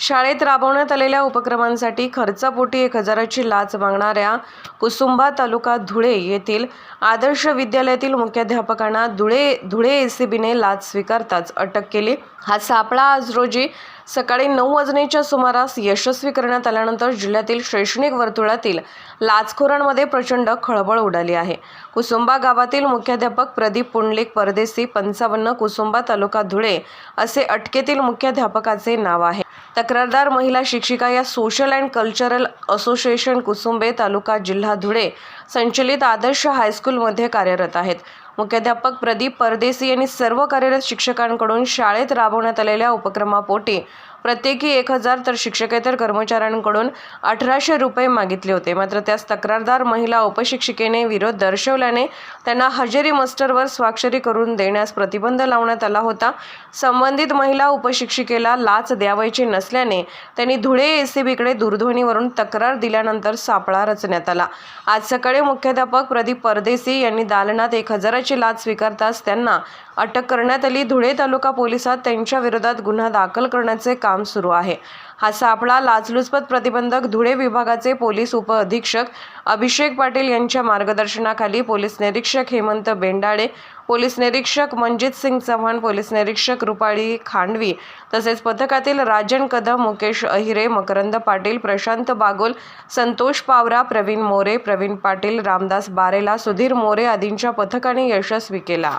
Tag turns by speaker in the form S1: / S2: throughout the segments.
S1: शाळेत राबवण्यात आलेल्या उपक्रमांसाठी खर्चापोटी 1000ची लाच मागणाऱ्या कुसुंबा तालुका धुळे येथील आदर्श विद्यालयातील मुख्याध्यापकांना धुळे एसीबीने लाच स्वीकारताच अटक केली। हा सापळा आज रोजी सकाळी 9 वाजण्याच्या सुमारास यशस्वी करण्यात आल्यानंतर जिल्ह्यातील शैक्षणिक वर्तुळातील लाचखोरांमध्ये प्रचंड खळबळ उडाली आहे। कुसुंबा गावातील मुख्याध्यापक प्रदीप पुंडलिक परदेशी 55 कुसुंबा तालुका धुळे असे अटकेतील मुख्याध्यापकाचे नाव आहे। तक्रारदार महिला शिक्षिका या social and cultural association Kusumbe तालुका जिल्हा धुळे संचलित आदर्श हायस्कूलमध्ये कार्यरत आहेत। मुख्याध्यापक प्रदीप परदेशी यांनी सर्व कार्यरत शिक्षकांकडून शाळेत राबवण्यात आलेल्या उपक्रमापोटी प्रत्येकी 1000 तर शिक्षकेतर कर्मचाऱ्यांकडून 1800 रुपये मागितले होते। मात्र त्यास तक्रारदार महिला उपशिक्षिकेने विरोध दर्शवल्याने त्यांना हजेरी मास्टरवर स्वाक्षरी करून देण्यास प्रतिबंध लावण्यात आला होता। संबंधित महिला उपशिक्षिकेला लाच द्यावयाची नसल्याने त्यांनी धुळे एसीबीकडे दूरध्वनीवरून तक्रार दिल्यानंतर सापळा रचण्यात आला। आज सकाळी मुख्याध्यापक प्रदीप परदेशी यांनी दालनात 1000ची लाच स्वीकारताच त्यांना अटक करण्यात आली। धुळे तालुका पोलिसात त्यांच्या विरोधात गुन्हा दाखल करण्याचे काम सुरू आहे। हा सापळा लाचलुचपत प्रतिबंधक धुळे विभागाचे पोलीस उप अधीक्षक अभिषेक पाटील यांच्या मार्गदर्शनाखाली पोलीस निरीक्षक हेमंत बेंडाळे, पोलीस निरीक्षक मनजित सिंग चव्हाण, पोलीस निरीक्षक रुपाली खांडवी तसेच पथकातील राजन कदम, मुकेश अहिरे, मकरंद पाटील, प्रशांत बागोल, संतोष पावरा, प्रवीण मोरे, प्रवीण पाटील, रामदास बारेला, सुधीर मोरे आदींच्या पथकाने यशस्वी केला।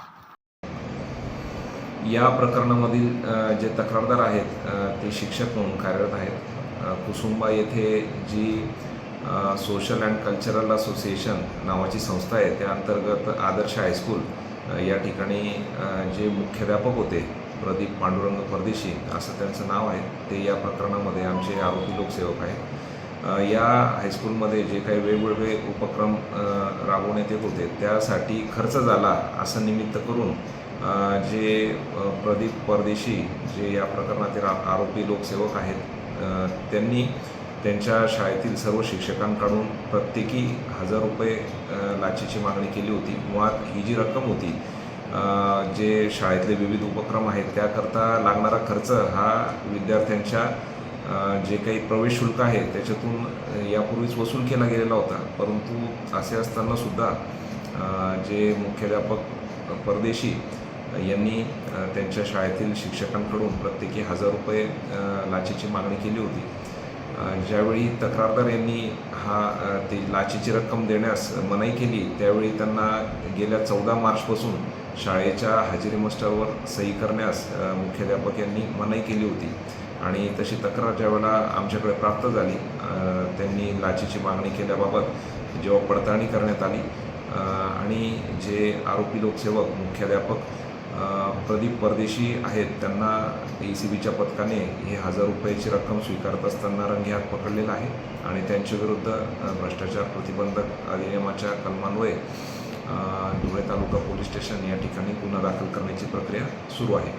S2: या प्रकरणामधील जे तक्रारदार आहेत ते शिक्षक म्हणून कार्यरत आहेत। कुसुंबा येथे जी सोशल अँड कल्चरल असोसिएशन नावाची संस्था आहे त्या अंतर्गत आदर्श हायस्कूल या ठिकाणी जे मुख्याध्यापक होते प्रदीप पांडुरंग परदेशी असं त्यांचं नाव आहे, ते या प्रकरणामध्ये आमचे आरोपी लोकसेवक आहेत। या हायस्कूलमध्ये जे काही वेगवेगळे उपक्रम राबवण्यात येत होते त्यासाठी खर्च झाला असं निमित्त करून जे प्रदीप परदेशी जे या प्रकरणातील आरोपी लोकसेवक आहेत त्यांनी त्यांच्या शाळेतील सर्व शिक्षकांकडून प्रत्येकी 1000 रुपये लाचेची मागणी केली होती। मुळात ही जी रक्कम होती जे शाळेतले विविध उपक्रम आहेत त्याकरता लागणारा खर्च हा विद्यार्थ्यांच्या जे काही प्रवेश शुल्क आहे त्याच्यातून यापूर्वीच वसूल केला गेलेला होता। परंतु असे असताना सुद्धा जे मुख्याध्यापक परदेशी यांनी त्यांच्या शाळेतील शिक्षकांकडून प्रत्येकी 1000 रुपये लाचेची मागणी केली होती। ज्यावेळी तक्रारदार यांनी ती लाचेची रक्कम देण्यास मनाई केली त्यावेळी त्यांना गेल्या 14 मार्चपासून शाळेच्या हजेरी मास्टरवर सही करण्यास मुख्याध्यापक यांनी मनाई केली होती आणि तशी तक्रार ज्यावेळेला आमच्याकडे प्राप्त झाली त्यांनी लाचेची मागणी केल्याबाबत जेव्हा पडताळणी करण्यात आली आणि जे आरोपी लोकसेवक मुख्याध्यापक प्रदीप परदेशी आहेत त्यांना एसीबीच्या पथकाने हे 1000 रुपयाची रक्कम स्वीकारत असताना रंगेहात पकडलेला आहे आणि त्यांच्याविरुद्ध भ्रष्टाचार प्रतिबंधक अधिनियमाच्या कलमान्वये धुळे तालुका पोलीस स्टेशन या ठिकाणी गुन्हा दाखल करण्याची प्रक्रिया सुरू आहे।